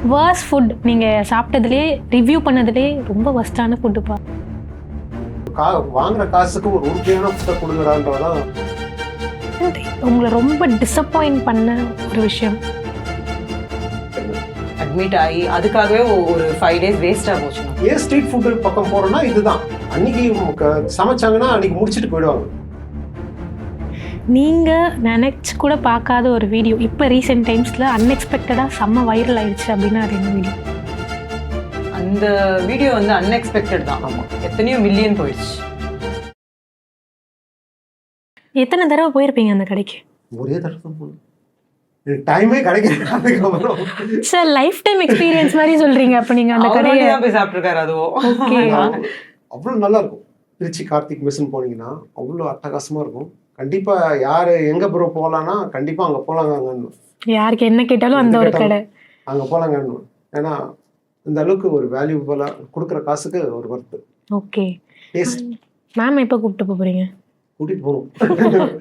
Worst food நீங்கள் சாப்பிட்டதுலே review பண்ணதுலே ரொம்ப வர்ஸ்டான ஃபுட்டுப்பா. வாங்குற காசுக்கு ஒரு உறுதியான புத்தக கொடுங்கடான்றதான். உங்களை ரொம்ப டிசப்பாயிண்ட் பண்ண ஒரு விஷயம். அட்மிட் ஆகி அதுக்காகவே ஒரு 5 days வேஸ்ட்டாக போச்சு. ஏன் ஸ்ட்ரீட் ஃபுட்டு பக்கம் போகிறோன்னா இதுதான். அன்னைக்கு சமைச்சாங்கன்னா அன்னைக்கு முடிச்சுட்டு போயிடுவாங்க. நீங்கள் நினச்சி கூட பார்க்காத ஒரு வீடியோ இப்போ ரீசெண்ட் டைம்ஸில் அன்எக்ஸ்பெக்டடாக செம்ம வைரல் ஆயிடுச்சு அப்படின்னா அது என்ன வீடியோ? அந்த வீடியோ வந்து அன்எக்ஸ்பெக்டட் தான். ஆமாம், எத்தனையோ மில்லியன் போயிடுச்சு. எத்தனை தடவை போயிருப்பீங்க அந்த கடைக்கு? ஒரே தடவை தான் போகணும், டைமே கிடைக்கிறது. சார் லைஃப் டைம் எக்ஸ்பீரியன்ஸ் மாதிரி சொல்கிறீங்க. அப்போ நீங்கள் அந்த கடையை தான் போய் சாப்பிட்ருக்காரு. அதுவும் அவ்வளோ நல்லா இருக்கும். திருச்சி கார்த்திக் மெஸ்ஸுன்னு போனீங்கன்னா அவ்வளோ அட்டகாசமாக இருக்கும். கண்டிப்பாக யார் எங்கே ப்ரோ போகலான்னா கண்டிப்பாக அங்கே போகலாங்கன்னு. யாருக்கு என்ன கேட்டாலும் அந்த ஒரு கடை அங்கே போகலாங்கன்னு. ஏன்னா இந்த அளவுக்கு ஒரு வேல்யூபலாக கொடுக்குற காசுக்கு ஒரு ஒர்த்து. Okay taste. மேம் எப்போ கூப்பிட்டு போகிறீங்க? கூட்டிகிட்டு போகணும்.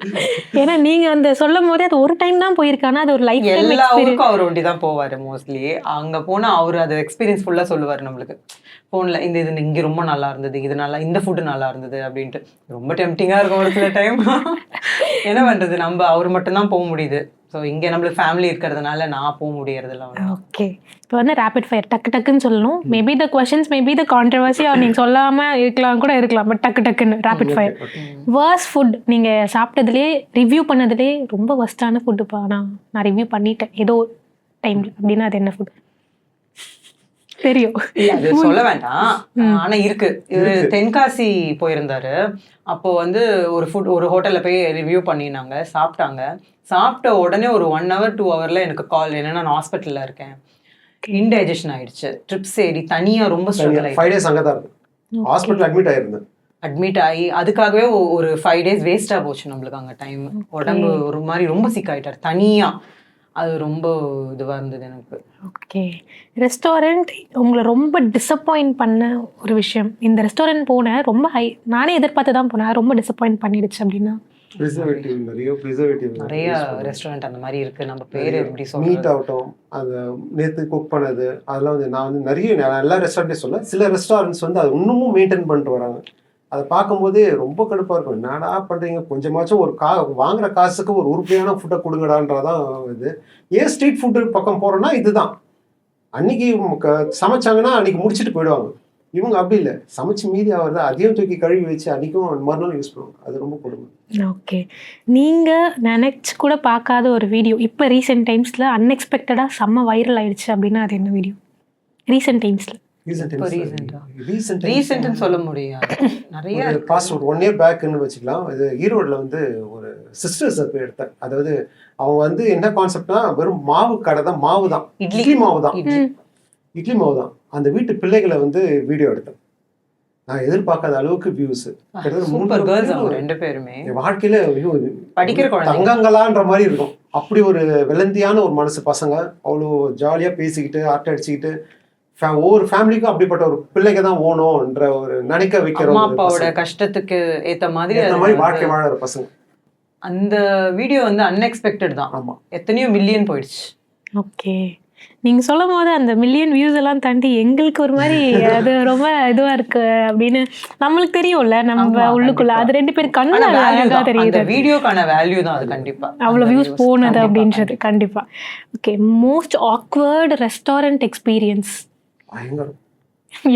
ஏன்னா நீங்கள் அந்த சொல்லும் போதே அது ஒரு டைம் தான் போயிருக்கானா அது ஒரு லைஃப் டைம் எல்லா ஊருக்கும் அவர் ஒண்டி தான் போவார் மோஸ்ட்லி. அங்கே போனால் அவர் அது எக்ஸ்பீரியன்ஸ் ஃபுல்லாக சொல்லுவார் நம்மளுக்கு ஃபோனில். இது இங்கே ரொம்ப நல்லா இருந்தது, இது நல்லா, இந்த ஃபுட்டு நல்லா இருந்தது அப்படின்ட்டு. ரொம்ப டெம்டிங்காக இருக்கும் ஒரு சில டைம். என்ன பண்ணுறது, நம்ம அவர் மட்டும்தான் போக முடியுது. ஸோ இங்கே நம்மளுக்கு ஃபேமிலி இருக்கிறதுனால நான் போக முடியறதில்ல. ஓகே, இப்போ வந்து ரேபிட் ஃபயர் டக்கு டக்குன்னு சொல்லணும். Maybe the questions maybe the controversy நீங்கள் சொல்லாமல் இருக்கலாம் கூட இருக்கலாம். பட் டக்கு டக்குன்னு ரேபிட் ஃபயர். வர்ஸ்ட் ஃபுட் நீங்கள் சாப்பிட்டதுலே ரிவ்யூ பண்ணதுலே ரொம்ப வர்ஸ்டான ஃபுட்டுப்பா நான் ரிவ்யூ பண்ணிட்டேன் ஏதோ டைமில் அப்படின்னா அது என்ன ஃபுட்? தெரியும், அது சொல்ல வேண்டாம். ஆனா இருக்கு. இவரு தென்காசி போயிருந்தாரு. அப்போ வந்து ஒரு ஹோட்டல்ல போய் ரிவ்யூ பண்ணினாங்க, சாப்பிட்டாங்க. சாப்பிட்ட உடனே ஒரு 1 hour 2 hourல எனக்கு கால், என்னன்னா நான் ஹாஸ்பிட்டல்ல இருக்கேன், இன்டைஜஷன் ஆயிடுச்சு, ட்ரிப்ஸ் ஏறி தனியா ரொம்ப ஸ்ட்ரகிள் ஆயிடுச்சு. 5 days அங்கே தான் இருக்கு. Hospital admit ஆயிருந்தேன். அட்மிட் ஆகி அதுக்காகவே ஒரு 5 days வேஸ்டா போச்சு நம்மளுக்கு. அங்கே டைம் உடம்பு ஒரு மாதிரி ரொம்ப சிக் ஆயிட்டார் தனியா. அது ரொம்ப இதுவாக இருந்தது எனக்கு. ஓகே, ரெஸ்டாரண்ட் உங்களை ரொம்ப டிசப்பாயிண்ட் பண்ண ஒரு விஷயம். இந்த ரெஸ்டாரண்ட் போனேன் ரொம்ப நானே எதிர்பார்த்து தான் போனேன், ரொம்ப டிசப்பாயிண்ட் பண்ணிடுச்சு அப்படின்னா? நிறைய ரெஸ்டாரண்ட் அந்த மாதிரி இருக்கு. நம்ம பேர் எப்படி சொல்றது, மீட் ஆகட்டும், அந்த நேற்று குக் பண்ணது அதெல்லாம் வந்து நான் வந்து நிறைய எல்லா ரெஸ்டாரண்ட்டையும் சொல்ல, சில ரெஸ்டாரண்ட்ஸ் வந்து அது இன்னமும் மெயின்டைன் பண்ணிட்டு வராங்க. அதை பார்க்கும்போதே ரொம்ப கடுப்பாக இருக்கும். என்னடா பண்ணுறீங்க, கொஞ்சமாச்சும் ஒரு வாங்குற காசுக்கு ஒரு உறுதியான ஃபுட்டை கொடுங்கடான்றதான் இது. ஏன் ஸ்ட்ரீட் ஃபுட்டு பக்கம் போகிறோன்னா இதுதான். அன்னைக்கு சமைச்சாங்கன்னா அன்னைக்கு முடிச்சுட்டு போயிடுவாங்க. இவங்க அப்படி இல்லை, சமைச்சு மீதி ஆகிறது அதையும் தூக்கி கழுவி வச்சு அன்றைக்கும் மறுநாள் யூஸ் பண்ணுவாங்க. அது ரொம்ப கொடுமை. ஓகே, நீங்கள் நினச்சி கூட பார்க்காத ஒரு வீடியோ இப்போ ரீசெண்ட் டைம்ஸில் அன்எக்ஸ்பெக்டடாக செம்ம வைரல் ஆயிடுச்சு அப்படின்னா அது என்ன வீடியோ? ரீசெண்ட் டைம்ஸில் ரீசெண்ட்னு சொல்ல முடியாது. நிறைய பாஸ்ட் ஒரு 1 year பேக்குன்னு வச்சுக்கலாம். இது ஈரோடில் வந்து ஒரு சிஸ்டர்ஸ் போய் எடுத்தேன். அதாவது அவங்க வந்து என்ன கான்செப்ட்னா வெறும் மாவு கடை தான், மாவு தான், இட்லி மாவு தான், இட்லி மாவு தான். அந்த வீட்டு பிள்ளைகளை வந்து வீடியோ எடுத்தேன். நான் எதிர்பார்க்காத அளவுக்கு வியூஸ். ரெண்டு பேருமே வாழ்க்கையில படிக்கிற தங்கங்களான்ற மாதிரி இருக்கும். அப்படி ஒரு வெள்ளந்தியான ஒரு மனசு பசங்க. அவ்வளோ ஜாலியாக பேசிக்கிட்டு அரட்டை அடிச்சுக்கிட்டு ஒவ்வொரு ஃபேமிலிக்கும் அப்படிப்பட்ட ஒரு பிள்ளைங்க தான் ஓணும்ன்ற ஒரு நினைக்க வைக்கிற அப்பாவோட கஷ்டத்துக்கு ஏத்த மாதிரி வாழ்க்கை வாழற பசங்க. அந்த வீடியோ வந்து அன்எக்ஸ்பெக்டட் தான். ஆமா, எத்தனையோ மில்லியன் போயிடுச்சு. ஓகே, நீங்கள் சொல்லும் போது அந்த மில்லியன் வியூஸ் எல்லாம் தாண்டி எங்களுக்கு ஒரு மாதிரி அது ரொம்ப இதுவாக இருக்கு அப்படின்னு நம்மளுக்கு தெரியும்ல, நம்ம உள்ளுக்குள்ள அது 2 பேர் கண்ணு அழகாக தெரியுது. வீடியோக்கான வேல்யூ தான் அது. கண்டிப்பா அவ்வளோ வியூஸ் போனது அப்படின்றது கண்டிப்பா. Okay, most awkward restaurant experience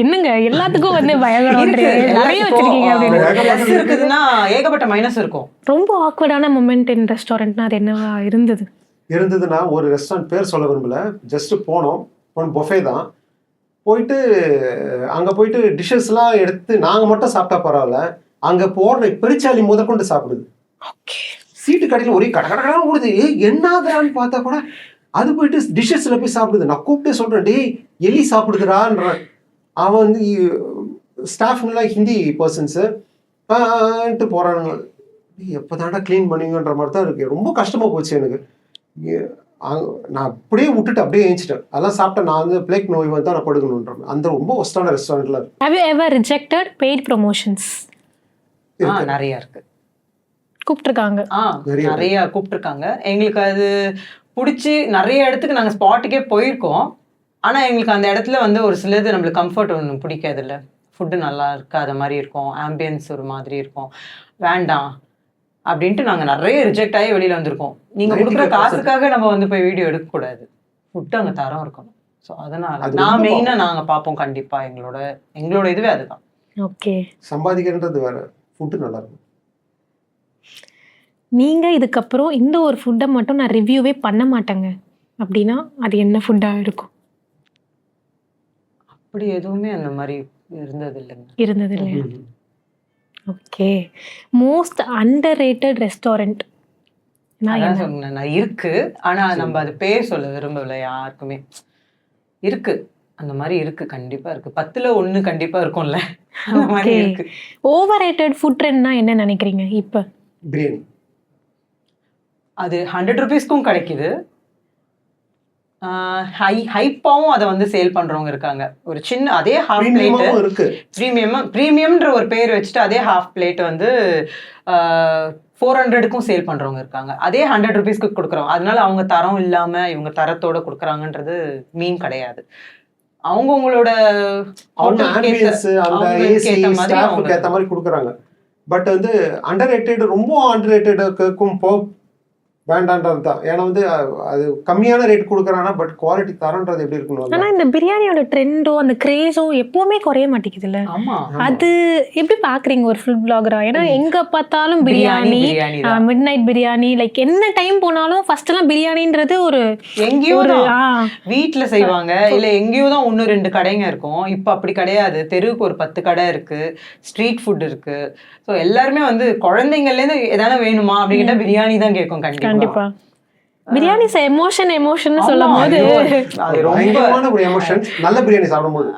என்னங்க? எல்லாத்துக்கும் வந்து பயங்கரம் நிறைய வச்சிருக்கீங்க அப்படின்னு இருக்குதுன்னா ஏகப்பட்ட மைனஸ் இருக்கும். ரொம்ப ஆக்வர்டான மொமெண்ட் இன் ரெஸ்டாரண்ட்னா அது என்னவா இருந்ததுன்னா, ஒரு ரெஸ்டாரண்ட் பேர் சொல்ல விரும்பல, ஜஸ்ட் போனோம், பொஃபே தான். போயிட்டு அங்கே போயிட்டு டிஷ்ஷஸ்லாம் எடுத்து நாங்கள் மட்டும் சாப்பிட்டா பரவாயில்ல, அங்கே போடுற பெருச்சாலி முதற்கொண்டு சாப்பிடுது. சீட்டு கடையில் ஒரே கடகடன்னு ஓடுது. என்னதான்னு பார்த்தா கூட அது போயிட்டு டிஷ்ஷஸில் போய் சாப்பிடுது. நான் கூப்பிட்டு சொல்கிறேன், டேய் எலி சாப்பிடுதுறான்ற. அவன் வந்து ஸ்டாஃப்ங்கெல்லாம் ஹிந்தி பர்சன்ஸு போகிறானுங்க. எப்போ தாண்டா க்ளீன் பண்ணுவீங்கன்ற மாதிரி தான் இருக்குது. ரொம்ப கஷ்டமாக போச்சு எனக்கு. நான் அப்படியே விட்டுட்டு அப்படியே ஏஞ்சிட்டேன். அதெல்லாம் சாப்பிட்டேன். நான் வந்து பிளேக் நோய் வந்து தான் நான் படுக்கணுன்ற அந்த ரொம்ப ஒஸ்டான ரெஸ்டாரண்ட்ல இருக்கு. Have you ever rejected paid promotions? நிறைய இருக்கு. கூப்பிட்டுருக்காங்க, நிறைய கூப்பிட்டுருக்காங்க. எங்களுக்கு அது பிடிச்சி நிறைய இடத்துக்கு நாங்கள் ஸ்பாட்டுக்கே போயிருக்கோம். ஆனால் எங்களுக்கு அந்த இடத்துல வந்து ஒரு சிலது நம்மளுக்கு கம்ஃபர்ட் ஒன்று பிடிக்காதுல்ல, ஃபுட்டு நல்லா இருக்காத மாதிரி இருக்கும், ஆம்பியன்ஸ் ஒரு மாதிரி இருக்கும், வேண்டாம் அப்படின்ட்டு நாங்கள் நிறைய ரிஜெக்ட் ஆகி வெளியில் வந்திருக்கோம். நீங்கள் கொடுக்குற 95% காசுக்காக நம்ம வந்து போய் வீடியோ எடுக்கக்கூடாது, ஃபுட்டு அங்கே தரம் இருக்கணும். ஸோ அதனால அது நான் ரொம்ப மெயினாக நாங்கள் பார்ப்போம் கண்டிப்பாக, எங்களோட இதுவே அதுதான். ஓகே, சம்பாதிக்கிறது வேற, ஃபுட்டு நல்லா இருக்கும். நீங்கள் இதுக்கப்புறம் இந்த ஒரு ஃபுட்டை மட்டும் நான் ரிவ்யூவே பண்ண மாட்டேங்க அப்படின்னா அது என்ன ஃபுட்டாக இருக்கும்? அப்படி எதுவுமே அந்த மாதிரி இருந்தது இல்லைங்க. இருந்தது இல்லையா? Okay. Most under rated restaurant நான் அதான் என்ன? சொன்னேன், நான் இருக்கு. ஆனா நம்ம அது பேர் சொல்ல விரும்பல யாருக்குமே. இருக்கு, அந்த மாதிரி இருக்கு, கண்டிப்பா இருக்கு. 10ல் 1 கண்டிப்பா இருக்கும்ல, அந்த மாதிரி ஓகே. இருக்கு. ஓவர் ரேட்டட் ஃபுட் ட்ரெண்ட்னா என்ன நினைக்கிறீங்க இப்போ? பிரியாணி அது 100 ருபீஸ்க்கும் கிடைக்குது. ஹைப்பாவும் அதை வந்து சேல் பண்றவங்க இருக்காங்க. ஒரு சின்ன அதே ஹாஃப் பிளேட் பிரீமியமாவும் இருக்கு. ப்ரீமியம்ன்ற ஒரு பேர் வச்சுட்டு அதே ஹாஃப் பிளேட் வந்து 400க்கும் சேல் பண்றவங்க இருக்காங்க. அதே 100 ருபீஸ்க்கு கொடுக்குறோம். அதனால அவங்க தரம் இல்லாம இவங்க தரத்தோட கொடுக்குறாங்கன்றது மீன் கிடையாது. அவங்கவுங்களோட அவங்க ஆம்பியன்ஸ், அந்த ஏசி ஸ்டாஃப்க்கு ஏத்த மாதிரி கொடுக்குறாங்க. பட் வந்து அண்டர் ரேட்டட், ரொம்ப அண்டர் ரேட்டடுக்கும் வேண்டான்றது தான். ஏன்னா வந்து அது கம்மியான ரேட் கொடுக்குறாங்கன்னா பட் குவாலிட்டி தரன்றது எப்படி இருக்கணும்? ஆனா இந்த பிரியாணியோட ட்ரெண்டோ அந்த கிரேஸோ எப்பவுமே குறைய மாட்டேங்குதுல்ல. ஆமா, அது எப்படி பாக்குறீங்க ஒரு ஃபுட் பிளாகரா? ஏன்னா எங்க பார்த்தாலும் பிரியாணி, தான். மிட் நைட் பிரியாணி, லைக் என்ன டைம் போனாலும் ஃபர்ஸ்ட் எல்லாம் பிரியாணின்றது ஒரு எங்கேயோ ஒரு தான் வீட்டுல செய்வாங்க, இல்ல எங்கேயோ தான் 1-2 கடைங்க இருக்கும். இப்ப அப்படி கிடையாது. தெருவுக்கு ஒரு 10 கடை இருக்கு, ஸ்ட்ரீட் ஃபுட் இருக்கு. ஸோ எல்லாருமே வந்து குழந்தைங்கள்ல இருந்து எதான வேணுமா அப்படிங்கிட்ட பிரியாணி தான் கேட்கும். கண்டிப்பா பிரியாணி எமோஷன் சொல்லும் போது அது ரொம்ப பயங்கரமான ஒரு எமோஷன்ஸ். நல்ல பிரியாணி சாப்பிடும்போது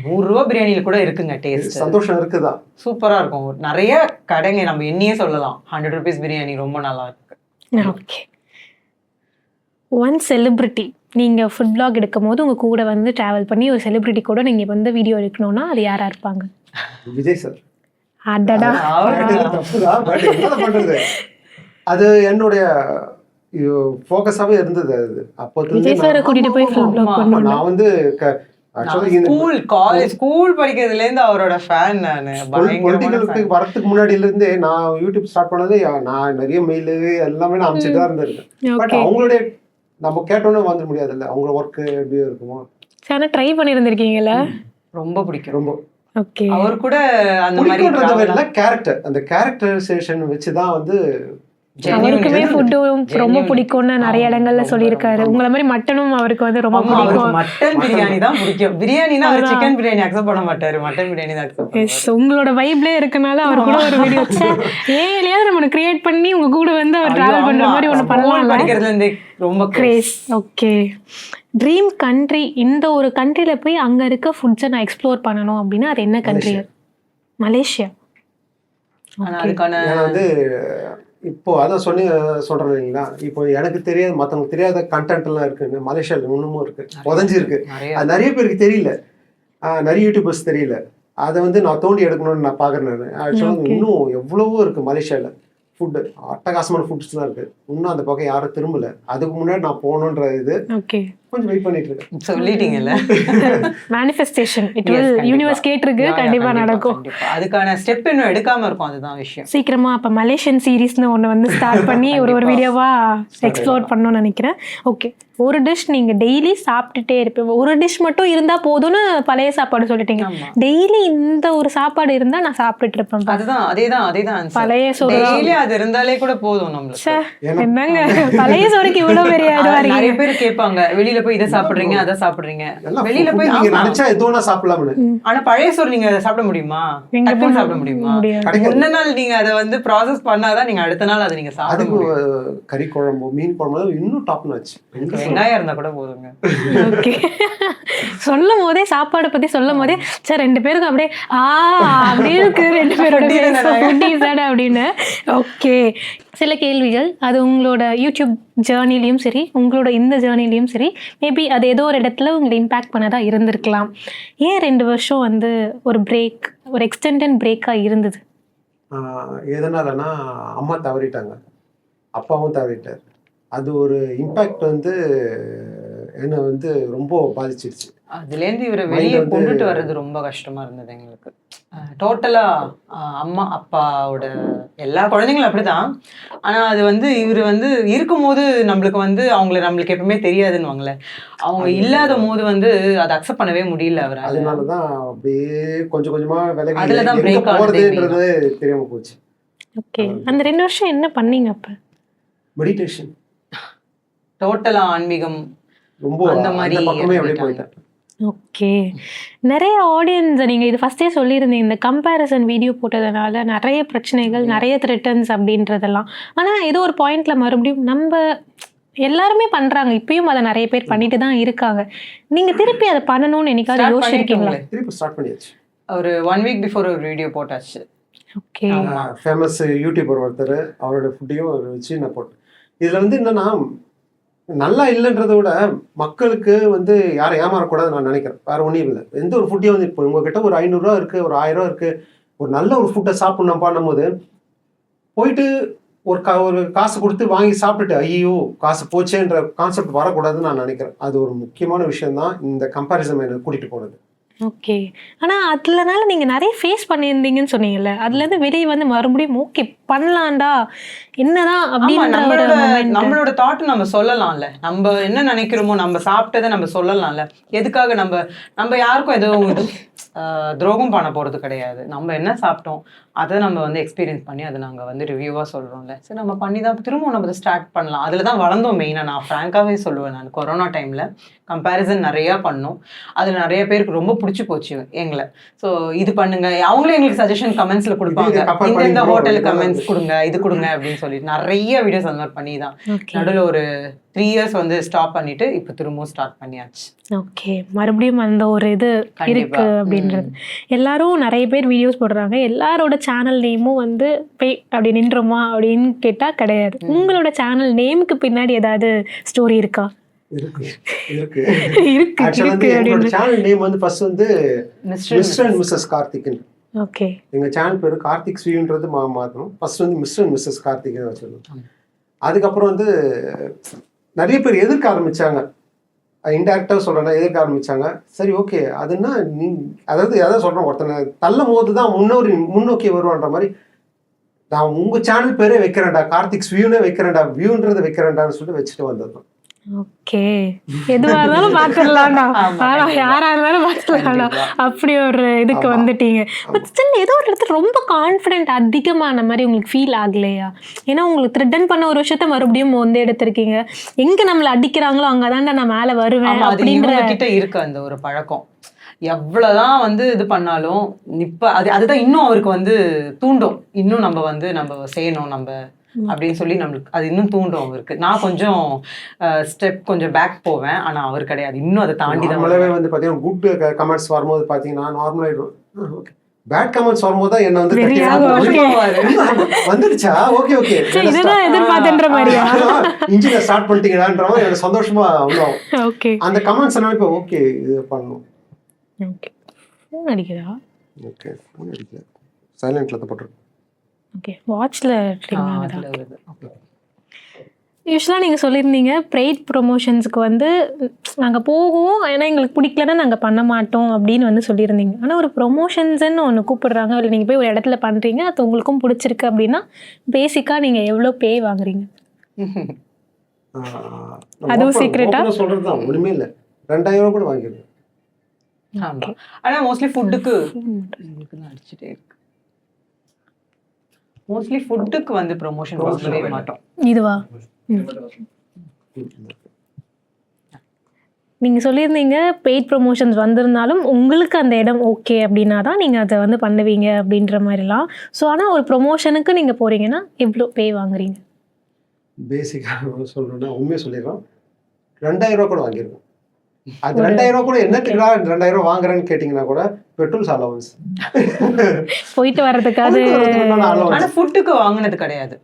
100 ரூபா பிரியாணியில கூட இருக்குங்க டேஸ்ட். சந்தோஷம் இருக்குதா? சூப்பரா இருக்கும். நிறைய கடைங்க நம்ம எண்ணியே சொல்லலாம். 100 ருபீஸ் பிரியாணி ரொம்ப நல்லா இருக்கு. ஓகே. ஒன் செலிபிரிட்டி நீங்க ஃபுட் பிளாக் எடுக்கும் போது உங்க கூட வந்து டிராவல் பண்ணி ஒரு செலிபிரிட்டி கூட நீங்க வந்து வீடியோ எடுக்கணும்னா அது யாரா இருப்பாங்க? விஜய் சார். அடடா. தப்புதான், பட் என்ன பண்றது, அது என்னுடைய ஃபோக்கஸாவே இருந்தது. அது அப்போ விஜய் சாரை கூட்டிட்டு போய் ஃபுட் பிளாக் பண்ணணும். நான் வந்து ஸ்கூல் படிக்கிறதுல இருந்து அவரோட ஃபேன் நானு. பொலிட்டிக்கலுக்கு வரதுக்கு முன்னாடில இருந்தே நான் யூடியூப் ஸ்டார்ட் பண்ணது, நான் நிறைய மெயில் எல்லாமே நான் அனுப்பிச்சுட்டு தான் இருந்திருக்கேன். பட் அவங்களுடைய நம்ம கேட்டோன்னே வந்துட முடியாதுல்ல, அவங்க ஒர்க் எப்படி இருக்குமோ. சார் ட்ரை பண்ணியிருந்திருக்கீங்களா? ரொம்ப பிடிக்கும். ரொம்ப ஓகே. அவர் கூட அந்த மாதிரி கேரக்டர், அந்த கேரக்டரைசேஷன் வச்சு தான் வந்து அவருக்குமே ஃபுட்டும் ரொம்ப பிடிக்கும்னு நிறைய இடங்கள்ல சொல்லியிருக்காரு. உங்களை மாதிரி மட்டனும் அவருக்கு வந்து ரொம்ப பிடிக்கும். மட்டன் பிரியாணி தான் பிடிக்கும். பிரியாணினா அவர் சிக்கன் பிரியாணி அக்செப்ட் பண்ண மாட்டாரு, மட்டன் பிரியாணி தான் அக்செப்ட் பண்ணுவாரு. உங்களோட வைப்லயே இருக்கனால அவர் கூட ஒரு வீடியோ ஏன் நம்ம கிரியேட் பண்ணி உங்க கூட வந்து அவர் டிராவல் பண்ற மாதிரி ஒன்று பண்ணலாம். படிக்கிறதுல இருந்து ரொம்ப கிரேஸ். ஓகே. ட்ரீம் கண்ட்ரி, இந்த ஒரு கண்ட்ரில போய் அங்க இருக்க ஃபுட்ஸை நான் எக்ஸ்ப்ளோர் பண்ணணும் அப்படின்னா அது என்ன கண்ட்ரி? மலேசியா. ஆனா அதுக்கான வந்து இப்போ அதான் சொல்றேன் இல்லைங்களா, இப்போ எனக்கு தெரியாது, மற்றவங்களுக்கு தெரியாத கண்டென்ட் எல்லாம் இருக்குன்னு மலேசியாவில் இன்னமும் இருக்கு, புதஞ்சு இருக்கு. அது நிறைய பேருக்கு தெரியல, நிறைய யூடியூபர்ஸ் தெரியல. அதை வந்து நான் தோண்டி எடுக்கணும்னு நான் பார்க்குறேன். ஆக்சுவலாக இன்னும் எவ்வளவோ இருக்கு மலேசியாவில். ஃபுட்டு அட்டகாசமான ஃபுட்ஸ் தான் இருக்கு. இன்னும் அந்த பக்கம் யாரும் திரும்பல. அதுக்கு முன்னாடி நான் போகணுன்ற இது கொஞ்சம் வெயிட் பண்ணிட்டு இருக்கேன். சொல்லிட்டீங்கல்ல, மேனிஃபெஸ்டேஷன் இட் வில் யூனிவர்ஸ் கேட்டிருக்கு, கண்டிப்பா நடக்கும். அதுக்கான ஸ்டெப் இன்னும் எடுக்காம இருக்கும், அதுதான் விஷயம். சீக்கிரமா அப்ப மலேசியன் சீரீஸ்னு ஒன்று வந்து ஸ்டார்ட் பண்ணி ஒரு வீடியோவா எக்ஸ்ப்ளோர் பண்ணணும்னு நினைக்கிறேன். ஓகே. ஒரு டிஷ் நீங்க டெய்லி சாப்பிட்டுட்டே இருப்பீங்க, ஒரு டிஷ் மட்டும் இருந்தா போதும்னு பழைய சாப்பாடு சொல்லிட்டீங்க. டெய்லி இந்த ஒரு சாப்பாடு இருந்தா நான் சாப்பிட்டுட்டு இருப்பேன். அதுதான் அதேதான் பழைய சோறு. டெய்லி அது இருந்தாலே கூட போதும் நம்மளுக்கு. என்னங்க பழைய சோறுக்கு இவ்வளவு பெரிய நிறைய பேர் கேட்பாங்க, வெளியில போய் இதை சாப்பிடுறீங்க அதை சாப்பிடுறீங்க, வெளியில போய் நினைச்சா எதுவும் சாப்பிடலாம். ஆனா பழைய சோறு நீங்க சாப்பிட முடியுமா? டக்குன்னு சாப்பிட முடியுமா? முன்ன நாள் நீங்க அதை வந்து ப்ராசஸ் பண்ணாதான் நீங்க அடுத்த நாள் அதை நீங்க சாப்பிட முடியும். கறி குழம்பு, மீன் குழம்பு இன்னும் டாப் நாச்சு. வெங்காயம் இருந்தா கூட போதுங்க. ஓகே. சொல்லும் போதே சாப்பாடு பத்தி சொல்லும் போதே சார் 2 பேருக்கு அப்படியே அப்படி இருக்கு 2 பேரோட அப்படின்னு. ஓகே. சில கேள்விகள் அது உங்களோட யூடியூப் ஜேர்னிலையும் சரி, உங்களோட இந்த ஜேர்னிலையும் சரி, மேபி அது ஏதோ ஒரு இடத்துல உங்களை இம்பேக்ட் பண்ணதா இருந்திருக்கலாம். ஏன் 2 வருஷம் வந்து ஒரு பிரேக், ஒரு எக்ஸ்டெண்டட் பிரேக்காக இருந்தது? எதனாலனா அம்மா தவறிட்டாங்க, அப்பாவும் தவறிட்டார். அது ஒரு இம்பேக்ட் வந்து என்னை வந்து ரொம்ப பாதிச்சிருச்சு. அதுலேருந்து இவரை வெளியே கொண்டுட்டு வர்றது ரொம்ப கஷ்டமா இருந்தது எங்களுக்கு. டோட்டலா அம்மா அப்பாவோட எல்லா குழந்தைங்களும் அப்படிதான். ஆனா அது வந்து இவர் வந்து இருக்கும்போது நம்மளுக்கு எப்பவுமே தெரியாதுன்னு அவங்க இல்லாத போது வந்து அதை அக்செப்ட் பண்ணவே முடியல அவரை. அதனாலதான் அப்படியே கொஞ்சம் கொஞ்சமா விலகி அதுலதான் எங்க break ஆனதே போறதுன்றது தெரியாம போச்சு. ஓகே. அந்த 2 வருஷம் என்ன பண்ணீங்க அப்ப? மெடிடேஷன் டோட்டலா ஆன்மீகம் ரொம்ப அந்த அந்த மாதிரி பக்கமே அப்படியே இறங்கிட்டாங்க. போயிட்டேன். ஓகே. நிறைய ஆடியன்ஸ் நீங்கள் இது ஃபஸ்ட்டே சொல்லியிருந்தீங்க, இந்த கம்பேரிசன் வீடியோ போட்டதுனால நிறைய பிரச்சனைகள், நிறைய த்ரெட்டன்ஸ் அப்படின்றதெல்லாம். ஆனால் ஏதோ ஒரு பாயிண்ட்ல மறுபடியும் நம்ம எல்லாருமே பண்ணுறாங்க, இப்பயும் அதை நிறைய பேர் பண்ணிட்டு தான் இருக்காங்க. நீங்கள் திருப்பி அதை பண்ணணும்னு என்னைக்காவது Start யோசிச்சிருக்கீங்களா? பண்ணிட்டோங்களே. திருப்பி ஸ்டார்ட் பண்ணியாச்சு. ஒரு 1 week பிஃபோர் ஒரு வீடியோ போட்டாச்சு. ஓகே. ஃபேமஸ் யூடியூபர் ஒருத்தர் அவரோட ஃபுட்டையும் வச்சு நான் போட்டேன். இதுல வந்து என்னன்னா நல்லா இல்லைன்றதை விட மக்களுக்கு வந்து யாரை ஏமாறக்கூடாதுன்னு நான் நினைக்கிறேன். வேற ஒன்றும் இல்லை. எந்த ஒரு ஃபுட்டையும் வந்து இப்போ உங்ககிட்ட ஒரு 500 ரூபா இருக்கு, ஒரு 1000 ரூபா இருக்கு, ஒரு நல்ல ஒரு ஃபுட்டை சாப்பிடணும் பண்ணும்போது போயிட்டு ஒரு காசு கொடுத்து வாங்கி சாப்பிட்டுட்டு ஐயோ காசு போச்சேன்ற கான்செப்ட் வரக்கூடாதுன்னு நான் நினைக்கிறேன். அது ஒரு முக்கியமான விஷயம் தான் இந்த கம்பேரிசன் எனக்கு கூட்டிட்டு போனது. ஓகே. ஆனால் அதுலனால நீங்கள் நிறைய ஃபேஸ் பண்ணியிருந்தீங்கன்னு சொன்னீங்கல்ல, அதுலேருந்து வெளியே வந்து மறுபடியும் ஓகே பண்ணலாம்டா என்னதான் ஆமா, அப்படின்ற ஒரு moment. நம்மளோட தாட் நம்ம சொல்லலாம்ல. நம்ம என்ன நினைக்கிறோமோ நம்ம சாப்பிட்டதை நம்ம சொல்லலாம்ல. எதுக்காக நம்ம யாருக்கும் எதுவும் துரோகம் பண்ண போறது கிடையாது. நம்ம என்ன சாப்பிட்டோம் அதை நம்ம வந்து எக்ஸ்பீரியன்ஸ் பண்ணி அதை நாங்கள் வந்து ரிவ்யூவாக சொல்கிறோம்ல. சரி நம்ம பண்ணி தான் திரும்பவும் நம்ம அதை ஸ்டார்ட் பண்ணலாம். அதில் தான் வளர்ந்தோம் மெயினாக. நான் ஃப்ராங்காகவே சொல்லுவேன், நான் கொரோனா டைமில் கம்பேரிசன் நிறையா பண்ணோம். அதில் நிறைய பேருக்கு ரொம்ப பிடிச்சி போச்சு எங்களை. ஸோ இது பண்ணுங்க, அவங்களே எங்களுக்கு சஜஷன் கமெண்ட்ஸில் கொடுப்பாங்க, இந்த ஹோட்டல் கமெண்ட்ஸ் கொடுங்க, இது கொடுங்க அப்படின்னு சொல்லிட்டு நிறைய வீடியோஸ் அந்த மாதிரி பண்ணி தான் நடுவில் ஒரு 3 years வந்து ஸ்டாப் பண்ணிட்டு இப்போ திரும்பவும் ஸ்டார்ட் பண்ணியாச்சு. ஓகே. மறுபடியும் அந்த ஒரு இது இருக்கு அப்படின்றது. எல்லாரும் நிறைய பேர் வீடியோஸ் போடுறாங்க, எல்லாரோட சேனல் நேமும் வந்து போய் அப்படி நின்றோமா அப்படின்னு கேட்டா கிடையாது. உங்களோட சேனல் நேமுக்கு பின்னாடி ஏதாவது ஸ்டோரி இருக்கா? இருக்கு இருக்கு இருக்கு ஆக்சுவலா வந்து இருக்கு எங்களோட அப்படின்னு. சேனல் நேம் வந்து ஃபர்ஸ்ட் வந்து மிஸ்டர் மிஸ்டர் அண்ட் மிஸ்ஸஸ் கார்த்திக்னு. ஓகே. எங்க சேனல் பேரு கார்த்திக் ஸ்வீன்றது மாற்றணும். ஃபர்ஸ்ட் வந்து மிஸ்டர் அண்ட் மிஸ்ஸஸ் கார்த்திக்னு வச்சிருந்தோம். அதுக்கப்புறம் வந்து நிறைய பேர் எதிர்க்க ஆரம்பிச்சாங்க, இன்டெரக்டாக சொல்கிறேன்னா எதிர்க்க ஆரம்பிச்சாங்க. சரி ஓகே அதுன்னா அதாவது எதாவது சொல்கிறேன், ஒருத்தனை தள்ளும் போது தான் முன்னோக்கி வருவான்ற மாதிரி நான் உங்கள் சேனல் பேரே வைக்கிறேன்டா, கார்த்திக் வியூனே வைக்கிறேன்டா, வியூன்றதை வைக்கிறேன்டான்னு சொல்லிட்டு வச்சுட்டு வந்தது. ஓகே. எதுவாக இருந்தாலும் பார்த்துடலாம்டா, யாராக இருந்தாலும் பார்த்துடலாம்டா, அப்படி ஒரு இதுக்கு வந்துட்டீங்க. பட் ஸ்டில் ஏதோ ஒரு இடத்துல ரொம்ப கான்ஃபிடென்ட் அதிகமான மாதிரி உங்களுக்கு ஃபீல் ஆகலையா? ஏன்னா உங்களுக்கு த்ரெட்டன் பண்ண ஒரு விஷயத்த மறுபடியும் வந்து எடுத்திருக்கீங்க. எங்கே நம்மளை அடிக்கிறாங்களோ அங்கே தான்டா நான் மேலே வருவேன் அப்படின்ற கிட்ட இருக்கு அந்த ஒரு பழக்கம். எவ்வளவுதான் வந்து இது பண்ணாலும் இப்ப அதுதான் இன்னும் அவருக்கு வந்து தூண்டும், இன்னும் நம்ம செய்யணும் நம்ம அப்படின்னு சொல்லி நம்மளுக்கு அது இன்னும் தூண்டும் அவருக்கு. நான் கொஞ்சம் ஸ்டெப் கொஞ்சம் பேக் போவேன், ஆனா அவர் கிடையாது, இன்னும் அதை தாண்டி தான். வந்து பாத்தீங்கன்னா குட் கமெண்ட்ஸ் வரும்போது பாத்தீங்கன்னா நார்மலாயிடும். பேட் கமெண்ட்ஸ் வரும்போது தான் என்ன வந்து வந்துடுச்சா ஓகே ஓகே எதிர்பார்த்தன்ற மாதிரியா இன்ஜினை ஸ்டார்ட் பண்ணிட்டீங்களான்ற மாதிரி எனக்கு சந்தோஷமா உள்ளோம். ஓகே. அந்த கமெண்ட்ஸ் எல்லாம் இப்போ ஓகே இது பண்ணணும். ஓகே. ஃபோன் அடிக்குதா? ஓகே ஃபோன் அடிக்கல, சைலண்ட்ல தான் போட்டுருக்கேன். ஓகே. வாட்ச்ல யூஸ்வலாக நீங்கள் சொல்லியிருந்தீங்க பெய்ட் ப்ரொமோஷன்ஸுக்கு வந்து நாங்கள் போவோம், ஏன்னா எங்களுக்கு பிடிக்கலன்னா நாங்கள் பண்ண மாட்டோம் அப்படின்னு வந்து சொல்லியிருந்தீங்க. ஆனால் ஒரு ப்ரொமோஷன்ஸ்ன்னு ஒன்று கூப்பிடுறாங்க, இல்லை நீங்கள் போய் ஒரு இடத்துல பண்ணுறீங்க, அது உங்களுக்கும் பிடிச்சிருக்கு அப்படின்னா பேசிக்காக நீங்கள் எவ்வளோ பே வாங்குறீங்க? அதுவும் சீக்ரெட்டா சொல்கிறது தான், ஒன்றுமே இல்லை, 2000 கூட வாங்கிடுவேன். ஆமாம், ஆனால் மோஸ்ட்லி ஃபுட்டுக்கு அடிச்சுட்டே இருக்கு. மோஸ்ட்லி ஃபுட்டுக்கு வந்து ப்ரொமோஷன் பண்ணவே மாட்டோம். இதுவா நீங்க சொல்லியிருந்தீங்க பெய்ட் ப்ரொமோஷன்ஸ் வந்திருந்தாலும் உங்களுக்கு அந்த இடம் ஓகே அப்படின்னா தான் நீங்க அதை வந்து பண்ணுவீங்க அப்படின்ற மாதிரிலாம். ஸோ ஆனால் ஒரு ப்ரொமோஷனுக்கு நீங்க போறீங்கன்னா எவ்வளோ பே வாங்குறீங்க? பேசிக்காக சொல்லணும்னா உண்மையை சொல்லிடுறோம், 2000 கூட வாங்கியிருக்கோம். அது 2000 கூட என்னத்துக்குடா 2000 வாங்குறேன்னு கேட்டீங்கன்னா கூட பெட்ரோல் அலவன்ஸ் போயிட்டு வர்றதுக்காக. ஆனா ஃபுட்டுக்கு வாங்கினது கிடையாது.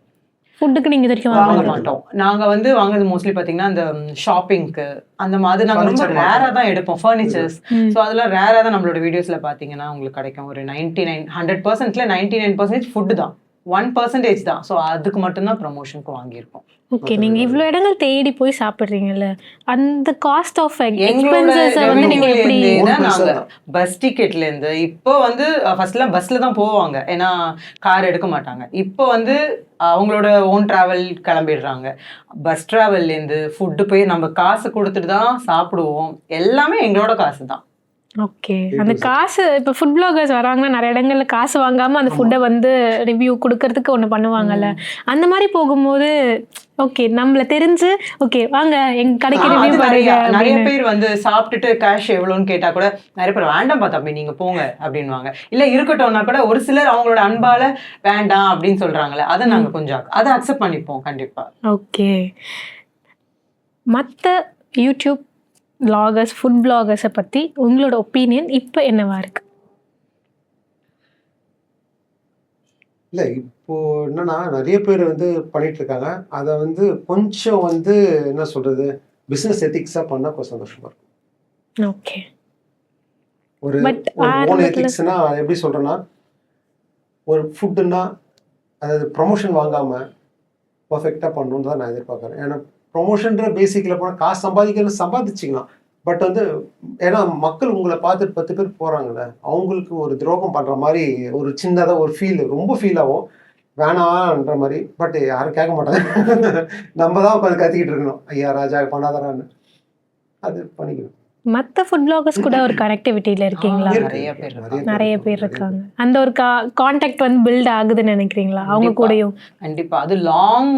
ஃபுட்டுக்கு நீங்க வரைக்கும் வாங்க மாட்டோம். நாங்க வந்து வாங்குறது மோஸ்ட்லி பாத்தீங்கன்னா அந்த ஷாப்பிங்க்கு அந்த மாதிரி நாங்க ரொம்ப ரேரா தான் எடுப்போம், ஃபர்னிச்சர்ஸ். ஸோ அதெல்லாம் ரேரா தான் நம்மளோட வீடியோஸ்ல பாத்தீங்கன்னா உங்களுக்கு கிடைக்கும். ஒரு 100%ல 99% ஃபுட்டு தான். 1% தான். ஸோ அதுக்கு மட்டும்தான் ப்ரமோஷனுக்கு வாங்கியிருக்கோம். ஓகே, நீங்க இவ்ளோ இடங்கள் தேடி போய் சாப்பிடுறீங்கல்ல, அந்த காஸ்ட் ஆஃப் எங்களோட எக்ஸ்பென்சஸ் வந்து நீங்க எப்படி revenue தான் நாங்க பஸ் டிக்கெட்ல இருந்து இப்போ வந்து ஃபர்ஸ்ட்லாம் பஸ்ல தான் போவாங்க, ஏன்னா கார் எடுக்க மாட்டாங்க. இப்போ வந்து அவங்களோட ஓன் டிராவல் கிளம்பிடுறாங்க. பஸ் டிராவல்ல இருந்து ஃபுட்டு போய் நம்ம காசு கொடுத்துட்டு தான் சாப்பிடுவோம். எல்லாமே எங்களோட காசு தான். ஓகே, அந்த காசு இப்போ ஃபுட் பிளாகர்ஸ் வராங்கன்னா நிறைய இடங்கள்ல காசு வாங்காம அந்த ஃபுட்டை வந்து ரிவ்யூ கொடுக்கறதுக்கு ஒன்று பண்ணுவாங்கல்ல, அந்த மாதிரி போகும்போது ஓகே நம்மள தெரிஞ்சு ஓகே வாங்க எங்க கடைக்கு அது ரிவ்யூ நிறைய பண்ணுங்க நிறைய அப்படின்னு. பேர் வந்து சாப்பிட்டுட்டு கேஷ் எவ்வளோன்னு கேட்டா கூட நிறைய பேர் வேண்டாம் தம்பி நீங்க போங்க அப்படின்வாங்க. இல்ல இருக்கட்டும்னா கூட ஒரு சிலர் அவங்களோட அன்பால வேண்டாம் அப்படின்னு சொல்றாங்களே, அதை நாங்க கொஞ்சம் அதை அக்செப்ட் பண்ணிப்போம் கண்டிப்பா. ஓகே, மற்ற யூடியூப் பிளாகர்ஸ் ஃபுட் பிளாகர்ஸை பற்றி உங்களோட ஒப்பீனியன் இப்போ என்னவா இருக்கு? இல்லை இப்போ என்னன்னா நிறைய பேர் வந்து பண்ணிட்டு இருக்காங்க. அதை வந்து கொஞ்சம் வந்து என்ன சொல்றது, பிஸ்னஸ் எத்திக்ஸாக பண்ணால் கொஞ்சம் சந்தோஷமா இருக்கும். ஓகே, ஒரு But ஓன் ஆரம்பத்துல- எத்திக்ஸ்னா எப்படி சொல்றேன்னா, ஒரு ஃபுட்டுன்னா அதாவது ப்ரொமோஷன் வாங்காமல் பர்ஃபெக்டாக பண்ணணும்னு தான் நான் எதிர்பார்க்குறேன். ஏன்னா ப்ரொமோஷன்ற பேசிக்கில் போனால் காசு சம்பாதிக்கணும் சம்பாதிச்சிக்கலாம். பட் வந்து ஏன்னா மக்கள் உங்களை பார்த்துட்டு 10 பேர் போகிறாங்கல்ல, அவங்களுக்கு ஒரு துரோகம் பண்ணுற மாதிரி ஒரு சின்னதாக ஒரு ஃபீல் ரொம்ப ஃபீல் ஆகும், வேணான்ற மாதிரி. பட் யாரும் கேட்க மாட்டாங்க. நம்ம தான் உட்காந்து கத்திக்கிட்டு இருக்கணும், ஐயா ராஜா பண்ணாதாரான்னு. அது பண்ணிக்கணும். மற்ற ஃபுட் பிளாகர்ஸ் கூட ஒரு கனெக்டிவிட்டியில் இருக்கீங்களா? இருக்கு. நிறைய பேர் இருக்காங்க. நிறைய பேர் இருக்காங்க. அந்த ஒரு கான்டாக்ட் வந்து பில்ட் ஆகுதுன்னு நினைக்கிறீங்களா அவங்க கண்டிப்பா. கூடயும்? கண்டிப்பா, அது லாங்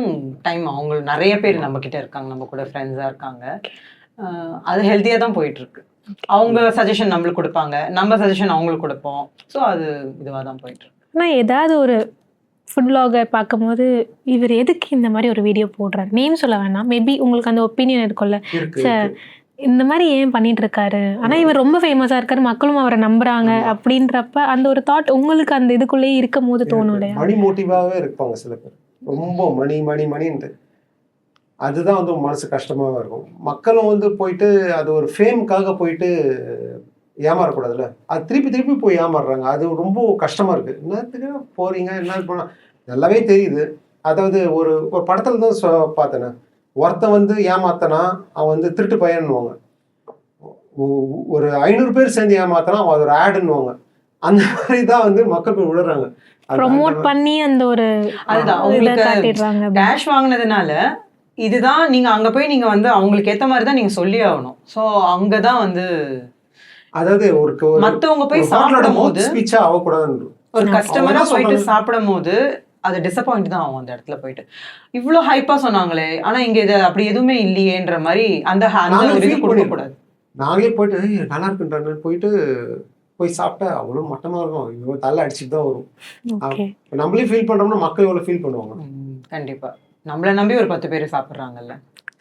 டைம். அவங்க நிறைய பேர் நம்ம கிட்ட இருக்காங்க, நம்ம கூட ஃப்ரெண்ட்ஸா இருக்காங்க. அது ஹெல்த்தியா தான் போயிட்டு இருக்கு. அவங்க சஜஷன் நம்மளுக்கு கொடுப்பாங்க, நம்ம சஜஷன் அவங்களுக்கு கொடுப்போம். ஸோ அது இதுவாக தான் போயிட்டு இருக்கு. ஆனால் ஏதாவது ஒரு ஃபுட் பிளாகர் பார்க்கும்போது இவர் எதுக்கு இந்த மாதிரி ஒரு வீடியோ போடுறாரு, நேம் சொல்ல வேணாம், மேபி உங்களுக்கு அந்த ஒப்பீனியன் இருக்கும்ல, இருக்கு சார் இந்த மாதிரி ஏன் பண்ணிட்டு இருக்காரு, ஆனா இவர் ரொம்ப ஃபேமஸா இருக்காரு, மக்களும் அவரை நம்புறாங்க அப்படின்றப்ப அந்த ஒரு தாட் உங்களுக்கு அந்த இதுக்குள்ளேயே இருக்கும் போது தோணும் இல்லையா? மணி மோட்டிவாகவே இருப்பாங்க சில பேர், ரொம்ப மணி மணி மணின்ட்டு. அதுதான் வந்து மனசு கஷ்டமாக இருக்கும். மக்களும் வந்து போயிட்டு அது ஒரு ஃபேமுக்காக போயிட்டு ஏமாறக்கூடாதுல்ல, அது திருப்பி திருப்பி போய் ஏமாறுறாங்க. அது ரொம்ப கஷ்டமாக இருக்குது. என்னத்துக்கு போகிறீங்க, என்ன போனால் நல்லாவே தெரியுது. அதாவது ஒரு ஒரு படத்தில் தான் பார்த்தேனே, ஒருத்தன் வந்து ஏமாத்தனா அவன் வந்து திருட்டு பையன்னுவாங்க, ஒரு 500 பேர் சேர்ந்து ஏமாத்தனா அவன் அது ஒரு ஆடுன்னுவாங்க. அந்த மாதிரி தான் வந்து மக்கள் போய் விழுறாங்க. ப்ரொமோட் பண்ணி அந்த ஒரு அதுதான் இதை உங்களுக்கு காட்டிடுறாங்க. கேஷ் வாங்கினதுனால இதுதான் நீங்க அங்க போய் நீங்க வந்து அவங்களுக்கு ஏத்த மாதிரி தான் நீங்க சொல்லி ஆகணும். ஸோ அங்கதான் வந்து அதாவது ஒரு மத்தவங்க போய் சாப்பிடும் போது ஸ்பீச்சா ஆகக்கூடாதுன்னு ஒரு கஸ்டமரா அவங்க தான் போயிட்டு சொல்றாங்க. சாப்பிடும் போது அது டிசப்பாயிண்ட் தான் ஆகும். அந்த இடத்துல போயிட்டு இவ்வளோ ஹைப்பா சொன்னாங்களே, ஆனா இங்க இது அப்படி எதுவுமே இல்லையேன்ற மாதிரி அந்த நாங்களே ஒரு இது feel கொடுக்க கூடாது. நாங்களே போயிட்டு "ஏய், நல்லா இருக்குன்றான்னு போயிட்டு போய் சாப்பிட்டா அவ்வளோ மட்டமா இருக்கும், இவ்வளோ தலை அடிச்சுட்டு தான் வரும். ஓகே, இப்ப நம்மளே ஃபீல் பண்றோம்னா மக்கள் எவ்வளோ ஃபீல் பண்ணுவாங்க. கண்டிப்பா நம்மளை நம்பி ஒரு 10 பேர் சாப்பிடுறாங்கல்ல.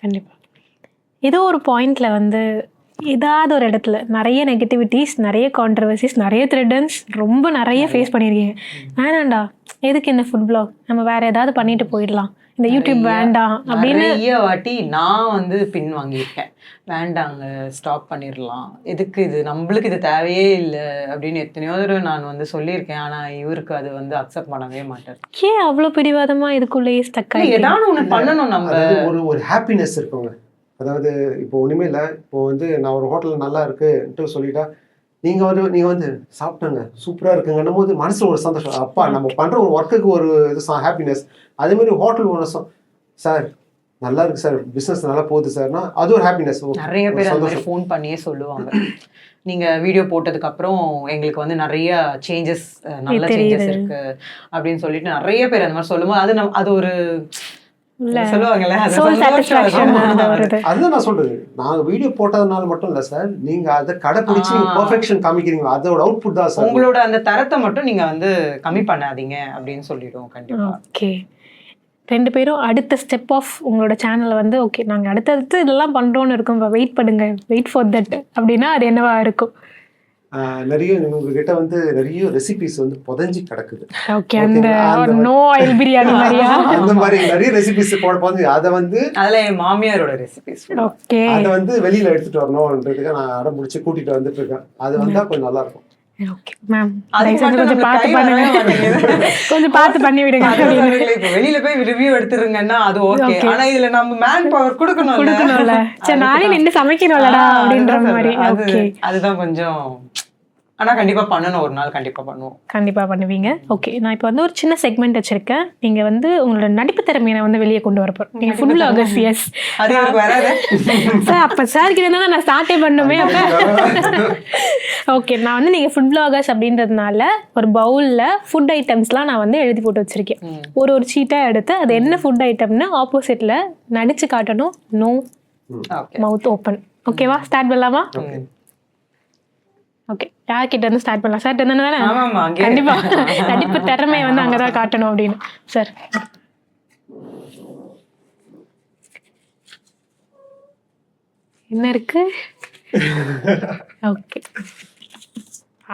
கண்டிப்பா. ஏதோ ஒரு பாயிண்ட்ல வந்து ஏதாவது ஒரு இடத்துல நிறைய நெகட்டிவிட்டிஸ், நிறைய கான்ட்ரவர்சிஸ், நிறைய த்ரெட்டன்ஸ் ரொம்ப நிறைய ஃபேஸ் பண்ணியிருக்கீங்க. வேணாண்டா எதுக்கு இந்த ஃபுட் பிளாக், நம்ம வேற ஏதாவது பண்ணிட்டு போயிடலாம், இந்த யூடியூப் வேண்டாம் அப்படின்னு நிறைய வாட்டி நான் வந்து பின் வாங்கியிருக்கேன். வேண்டாங்க ஸ்டாப் பண்ணிடலாம், எதுக்கு இது, நம்மளுக்கு இது தேவையே இல்லை அப்படின்னு எத்தனையோ தடவை நான் வந்து சொல்லியிருக்கேன். ஆனா இவருக்கு அது வந்து அக்செப்ட் பண்ணவே மாட்டார். ஏன் அவ்வளோ பிடிவாதமா இதுக்குள்ளேயே ஸ்டக் ஆகி? ஏதாவது ஒண்ணு பண்ணணும் நம்ம. அதாவது ஒரு ஒரு ஹாப்பினஸ் இருக்குங்க. அதாவது இப்போ ஒண்ணுமே இல்லை, இப்போ வந்து நான் ஒரு ஹோட்டலில் நல்லா இருக்குன்ட்டு சொல்லிட்டா நீங்க வந்து சாப்பிட்டாங்க சூப்பரா இருக்குங்கன்னும் போது மனசுல ஒரு சந்தோஷம். அப்பா நம்ம பண்ற ஒரு ஒர்க்குக்கு ஒரு இது ஹாப்பினஸ். அதே மாதிரி ஹோட்டல் ஓனர்ஸும் சார் நல்லா இருக்கு சார், பிசினஸ் நல்லா போகுது சார்னா அது ஒரு ஹாப்பினஸ். நிறைய பேர் அந்த மாதிரி ஃபோன் பண்ணியே சொல்லுவாங்க, நீங்க வீடியோ போட்டதுக்கு அப்புறம் எங்களுக்கு வந்து நிறைய சேஞ்சஸ், நல்ல சேஞ்சஸ் இருக்கு அப்படின்னு சொல்லிட்டு நிறைய பேர் அந்த மாதிரி சொல்லும்போது அது அது ஒரு சொல்லுவாங்கல்ல, அது soul சந்தோஷம். satisfaction அந்த ஒரு இது. அதுதான் நான் சொல்றது. நாங்க வீடியோ போட்டதுனால மட்டும் இல்ல சார், நீங்க அதை கடைப்பிடிச்சு நீங்க பெர்ஃபெக்ஷன் காமிக்கிறீங்க, அதோட அவுட்புட் தான் சார். உங்களோட அந்த தரத்தை மட்டும் நீங்க வந்து கம்மி பண்ணாதீங்க அப்படின்னு சொல்லிடுவோம் கண்டிப்பா. ஓகே, 2 பேரும் அடுத்த ஸ்டெப் ஆஃப் உங்களோட சேனலை வந்து ஓகே நாங்கள் அடுத்தடுத்து இதெல்லாம் பண்ணுறோன்னு இருக்கோம், வெயிட் பண்ணுங்க, வெயிட் ஃபார் தட் அப்படின்னா அது என்னவா இருக்கும்? நிறைய உங்ககிட்ட வந்து நிறைய ரெசிபிஸ் வந்து புதஞ்சு கிடக்குது. ஓகே, அந்த நோ ஆயில் பிரியாணி மாதிரியா? அந்த மாதிரி நிறைய ரெசிபிஸ் போது அதை வந்து அதுல என் மாமியாரோட ரெசிபிஸ். ஓகே, அதை வந்து வெளியில எடுத்துட்டு வரணும்ன்றதுக்கு நான் அடம் முடிச்சு கூட்டிட்டு வந்துட்டு இருக்கேன். அது வந்தா கொஞ்சம் நல்லா இருக்கும். ஓகே மேம் அதுக்கு மட்டும் கொஞ்சம் நம்ம பார்த்து கை பண்ணுங்க, வரவே மாட்டேங்குது. கொஞ்சம் பார்த்து பண்ணி விடுங்க அதான் அப்படின்னு. சொல்றீங்களே, இப்ப வெளியில போய் ரிவ்யூ எடுத்துருங்கன்னா அது ஓகே. Okay. ஆனா இதுல நம்ம மேன் பவர் கொடுக்கணும்ல. கொடுக்கணும்ல, சரி நானே அதுக்குதான். நின்று சமைக்கணும்லடா அப்படின்ற அதுதான் மாதிரி. சொல்றேன். ஓகே, அதுதான் கொஞ்சம். ஆனா கண்டிப்பா பண்ணணும், ஒரு நாள் கண்டிப்பா பண்ணுவோம். கண்டிப்பா பண்ணுவீங்க. ஓகே, நான் இப்போ வந்து ஒரு சின்ன செக்மெண்ட் வச்சிருக்கேன். நீங்க வந்து உங்களோட நடிப்பு திறமையை வந்து வெளியே கொண்டு வரப்போம். நீங்க ஃபுல் vloggers. எஸ் அது எனக்கு வராது. சார், அப்ப சார் கிட்ட தான் நான் ஸ்டார்ட்டே பண்ணுமே. அப்ப ஓகே, நான் வந்து நீங்க ஃபுட் vloggers அப்படின்றதுனால ஒரு பவுல்ல ஃபுட் ஐட்டம்ஸ்லாம் நான் வந்து எழுதி போட்டு வச்சிருக்கேன். ஒரு சீட்டா எடுத்து அது என்ன ஃபுட் ஐட்டம்னு ஆப்போசிட்ல நடிச்சு காட்டணும். No okay. Mouth open. ஓகேவா? ஸ்டார்ட் பண்ணலாமா? ஓகே, யார்கிட்ட இருந்து ஸ்டார்ட் பண்ணலாம்? சார் தானே? ஆமாமா, அங்கே. கண்டிப்பா நடிப்பு திறமையை வந்து அங்கதான் காட்டணும் அப்படின்னு. சார், என்ன இருக்கு? ஓகே,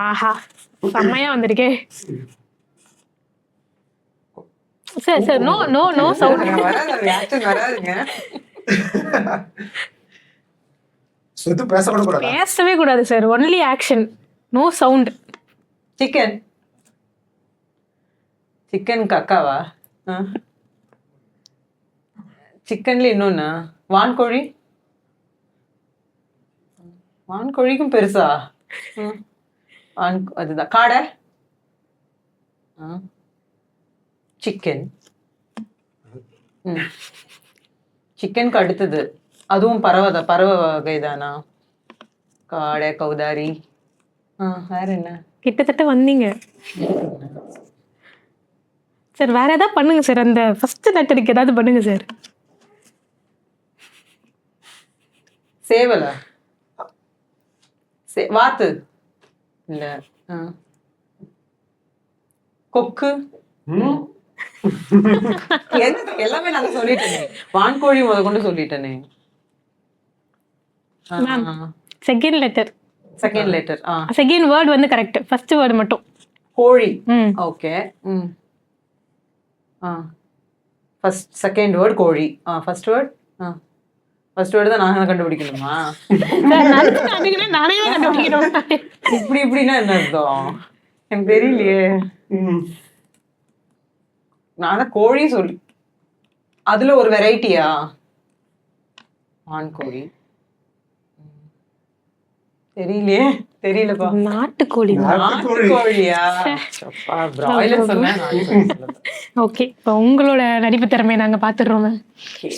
ஆஹா செம்மையா வந்திருக்கே. Sir sir, no no no sound. வராது, reaction வராதுங்க. சொத்து பேசக்கூட கூடாதா? பேசவே கூடாது sir, only action, no sound. Chicken. Chicken கக்காவா? சிக்கன்ல இன்னொன்னு வான்கோழி. வான்கோழிக்கும் பெருசா? அதுதான் காடை. சிக்கன். சிக்கனுக்கு அடுத்தது அதுவும் பறவை வகைதானா? காடை, கௌதாரி. வேற என்ன? கிட்டத்தட்ட வந்தீங்க சார். வேற ஏதாவது பண்ணுங்க சார், அந்த ஃபர்ஸ்ட் லெட்டருக்கு ஏதாவது பண்ணுங்க சார். சேவலா? வாத்து இல்ல. கொக்கு. எல்லாமே நான் சொல்லிட்டேனே. வான்கோழி முத கொண்டு சொல்லிட்டேனே. Second letter. Second letter. Second word வந்து கரெக்ட், ஃபர்ஸ்ட் வேர்ட் மட்டும். கோழி. ஓகே. ஃபர்ஸ்ட் செகண்ட் வேர்ட் கோழி. ஃபர்ஸ்ட் வேர்ட் தான் நான் கண்டுபிடிக்கணுமா? நானே கண்டுபிடிக்கணும். இப்படின்னா என்ன அர்த்தம்? எனக்கு தெரியலையே. நான் கோழி சொல்லி அதுல ஒரு வெரைட்டியா? ஆண்கோழி தெரியலப்பா. நாட்டுக்கோழி. நாட்டுக்கோழியா? பிராய்லர் சொன்னேன். ஓகே, இப்போ உங்களோட நடிப்பு திறமையை நாங்க பாத்துடுறோம்.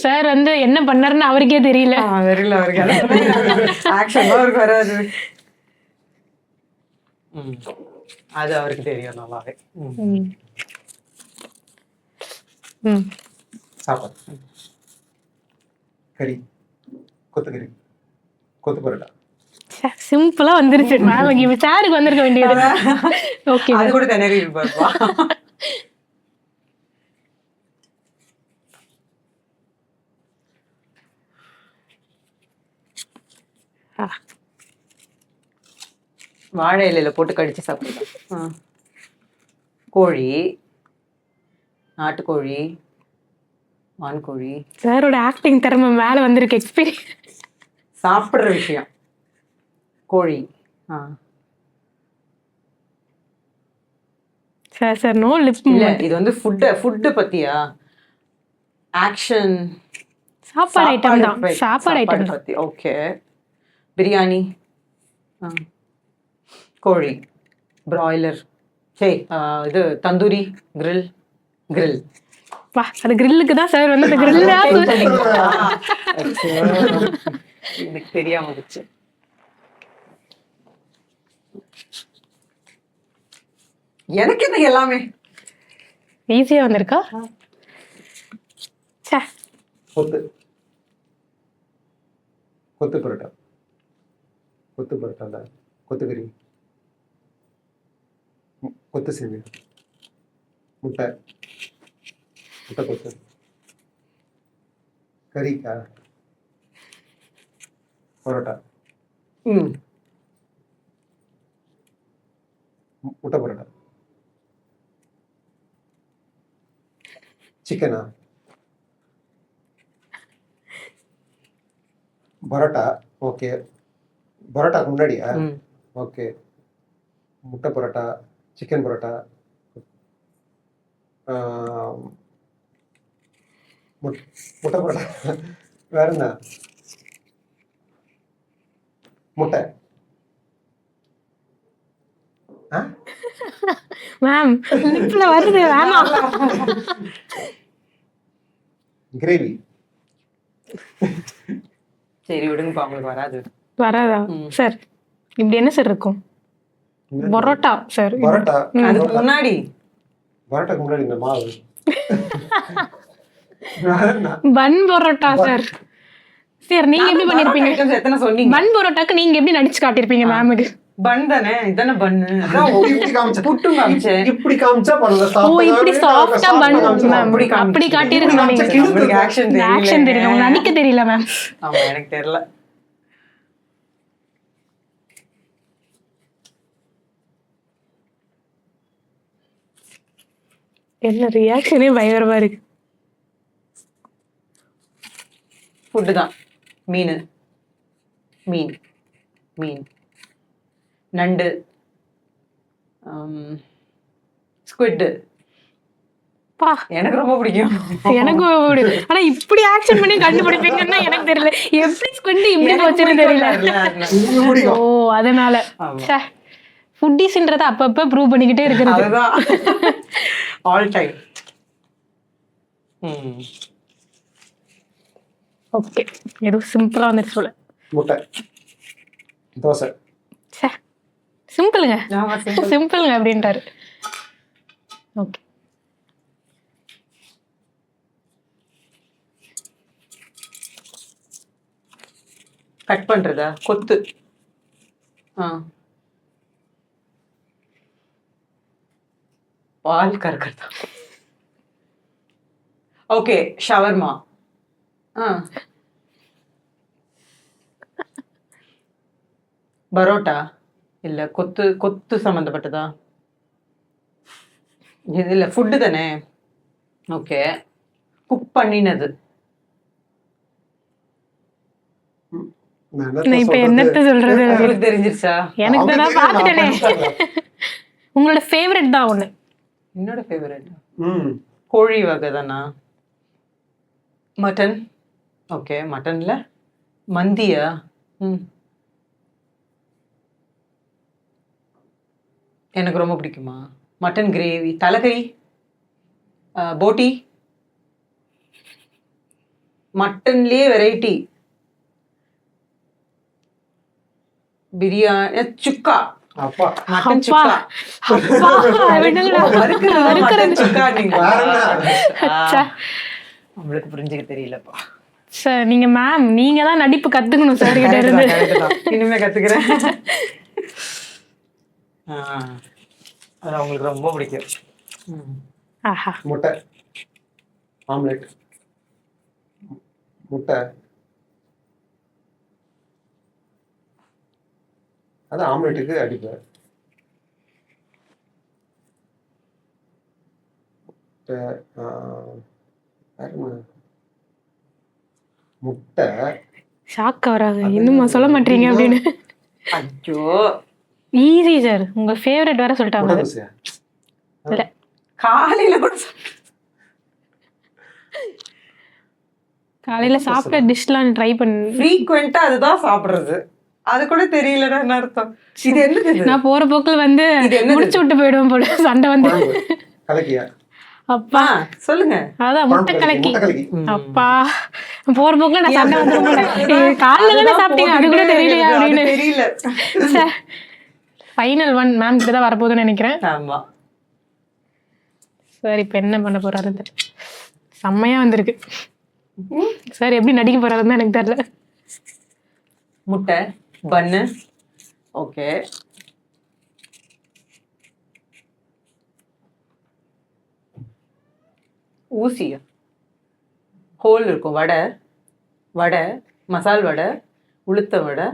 சார் வந்து என்ன பண்ணாருன்னு அவருக்கே தெரியல. அவருக்கு ஆக்ஷன் அவருக்கு வராது. அது அவருக்கு தெரியும் நல்லாவே. சாப்பாடு. கறி, கொத்துக்கறி, கொத்து பரோட்டா. சிம்பிளா வந்துருச்சு. சாருக்கு வந்திருக்க வேண்டியது. ஓகே, அது கூட திணறி இருப்பாருப்பா. வாழை இலையில போட்டு கடிச்சு சாப்பிடலாம். கோழி, நாட்டுக்கோழி, வான்கோழி. சாரோட ஆக்டிங் திறமை மேல வந்திருக்கு. எக்ஸ்பீரியன்ஸ். சாப்பிடுற விஷயம் கோழி. Sir no lip. இல்ல, இது வந்து ஃபுட் பத்தியா? ஆக்ஷன் சாப்பாடு ஐட்டம் தான். சாப்பாடு ஐட்டம் பத்தி. ஓகே. பிரியாணி, கோழி, பிராய்லர், இது தந்தூரி, கிரில். வா, அது கிரில்லுக்கு தான் சார் வந்து கிரில். எனக்கு தெரியாம போச்சு. எனக்கு என்ன எல்லாமே ஈஸியா வந்திருக்கா? கொத்து பரோட்டா, கொத்துக்கறி, கொத்து சேமியா, முட்டை கொத்து, கறிக்கா, பரோட்டா, முட்டை பரோட்டா, சிக்கனா, பரோட்டா. ஓகே, பரோட்டாக்கு முன்னாடியா? ஓகே, முட்டை பரோட்டா, சிக்கன் பரோட்டா, ஆஹ், முட்டை பரோட்டா, வேற என்ன? முட்டை மேம் லிப்ல வருது வேணாம். கிரேவி. சரி விடுங்கப்பா, உங்களுக்கு வராது. வராதா சார்? இப்படி என்ன சார் இருக்கும்? பரோட்டா சார். பரோட்டா. அதுக்கு முன்னாடி பரோட்டாக்கு முன்னாடி இந்த மாவு. பன் பரோட்டா சார். சார் நீங்க எப்படி பண்ணிருப்பீங்க? items எத்தனை சொன்னீங்க? பன் பரோட்டாக்கு நீங்க எப்படி நடிச்சு காட்டியிருப்பீங்க மேமுக்கு? பன் தானே, இதானே பண்ணு. இப்படி காமிச்சா புட்டும் காமிச்சேன். இப்படி காமிச்சா பரவாயில்ல. ஓ இப்படி சாஃப்ட்டா பன் மேம் அப்படி அப்படி காட்டியிருக்கணும் நீங்க. உங்களுக்கு ஆக்ஷன் ஆக்ஷன் தெரியல, உங்களுக்கு நடிக்க தெரியல மேம். ஆமா, எனக்கு தெரியல. என்ன ரியாக்ஷனே பயங்கரமா இருக்கு. ஃபுட்டு தான். மீன் மீன் மீன் நண்டு, ஸ்குவிட். பா எனக்கு ரொம்ப பிடிக்கும். எனக்கு ஆனா இப்படி ஆக்ஷன் பண்ணி கண்டுபிடிப்பீங்கன்னா எனக்கு தெரியல. எப்படி ஸ்குவிட் இப்படி போச்சுன்னு தெரியல. ஓ அதனால ஃபுட்டீஸ்ன்றத அப்பப்ப ப்ரூவ் பண்ணிக்கிட்டே இருக்கிறது. அதுதான் ஆல் டைம். ஓகே, ஏதோ சிம்பிளா வந்துட்டு சொல்ல. முட்டை, தோசை. சிம்பிளுங்க சிம்பிளுங்க அப்படின்ட்டாரு. ஓகே, கட் பண்றதா? கொத்து. பால் கறக்கிறதா? Okay, shawarma. பரோட்டா இல்ல கொத்து கொத்து சம்மந்தப்பட்டதா? இது இல்ல, ஃபுட்டு தானே. ஓகே, குக் பண்ணினது. நான் இப்ப என்னத்த சொல்றது? உங்களுக்கு தெரிஞ்சிருச்சா? எனக்கு தான் பாத்துட்டேனே. உங்களோட ஃபேவரட் தான் ஒண்ணு. என்னோட ஃபேவரட் கோழி வகை தானா? மட்டன். ஓகே, மட்டன்ல மந்தியா? எனக்கு ரொம்ப பிடிக்குமா மட்டன் கிரேவி. தலைக்கறி, போட்டி, மட்டன்லயே வெரைட்டி, பிரியாணி, சுக்கா. அப்பா மட்டன் சுக்கா. சுக்கா உங்களுக்கு புரிஞ்சுக்க தெரியலப்பா சார். நீங்க மேம் நீங்க தான் நடிப்பு கத்துக்கணும் சார் கிட்ட இருந்து. இனிமே கத்துக்கிறேன். அது அவங்களுக்கு ரொம்ப பிடிக்கும். ஆஹா, முட்டை ஆம்லெட். முட்டை அது ஆம்லெட்டுக்கு அடிப்பேன். முட்டை ஷாக் வராங்க. இன்னுமா சொல்ல மாட்டீங்க அப்படின்னு. ஐயோ, ஈஸி சார். உங்க ஃபேவரட் வேற சொல்லிட்டாங்க. இல்ல காலையில கூட காலையில சாப்பிட்ட டிஷ்லாம் ட்ரை பண்ணி ஃப்ரீக்வெண்டா அதுதான் சாப்பிடுறது. அது கூட தெரியலடா என்ன அர்த்தம். இது என்னது? நான் போற போக்கில் வந்து முடிச்சு விட்டு போயிடுவேன் போல சண்டை வந்து. கலக்கியா? அப்பா சொல்லுங்க. அதான் முட்டை கலக்கி. அப்பா போற போக்குல நான் சண்டை வந்துடும் போல. காலையில தானே சாப்பிட்டீங்க, அது கூட தெரியலையா அப்படின்னு. தெரியல. ஃபைனல் ஒன் மேம் கிட்ட தான் வரப்போகுதுன்னு நினைக்கிறேன். ஆமா சார். இப்போ என்ன பண்ண போறாரு? செம்மையா வந்திருக்கு சார். எப்படி நடிக்க போறாருன்னு எனக்கு தெரியல. முட்டை, பன்னு. ஓகே, ஊசியா? ஹோல் இருக்கும். வடை, வடை, மசால் வடை, உளுத்த வடை,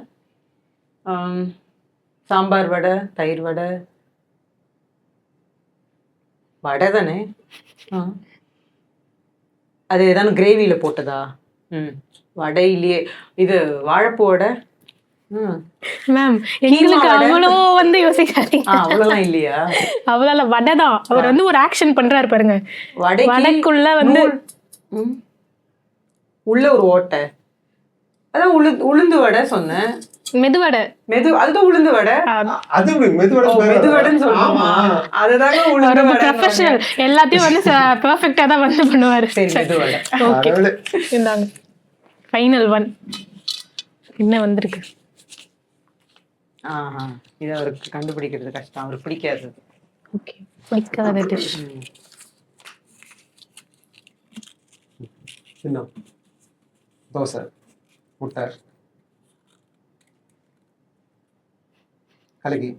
சாம்பார் வடை, தயிர் வடை. வடை தானே? அது ஏதாவது கிரேவியில் போட்டதா? வடையிலேயே இது வாழைப்பூ வடை. மேம் எங்களுக்கு அவ்வளோ வந்து யோசிக்காதீங்க. அவ்வளவுலாம் இல்லையா? அவ்வளோ வடை தான். அவர் வந்து ஒரு ஆக்ஷன் பண்றாரு பாருங்க. வடைக்குள்ள வடைக்குள்ள வந்து உள்ள ஒரு ஓட்டை. அதான் உளுந்து வடை சொன்னேன். மெதுவடை. அதுதான் உளுந்து வடை. அது மெதுவடைன்னு சொல்லுமா? அதுதாங்க உளுந்து வடை. ப்ரொஃபஷனல் எல்லாத்தையும் வந்து பெர்ஃபெக்ட்டா தான் வந்து பண்ணுவாரு. சரி, மெதுவடை. ஓகே, இந்தாங்க ஃபைனல் ஒன். என்ன வந்திருக்கு? இது அவருக்கு கண்டுபிடிக்கிறது கஷ்டம், அவருக்கு பிடிக்காது. ஓகே, பிடிக்காத டிஷ். என்ன? தோசை, முட்டை, கலகி,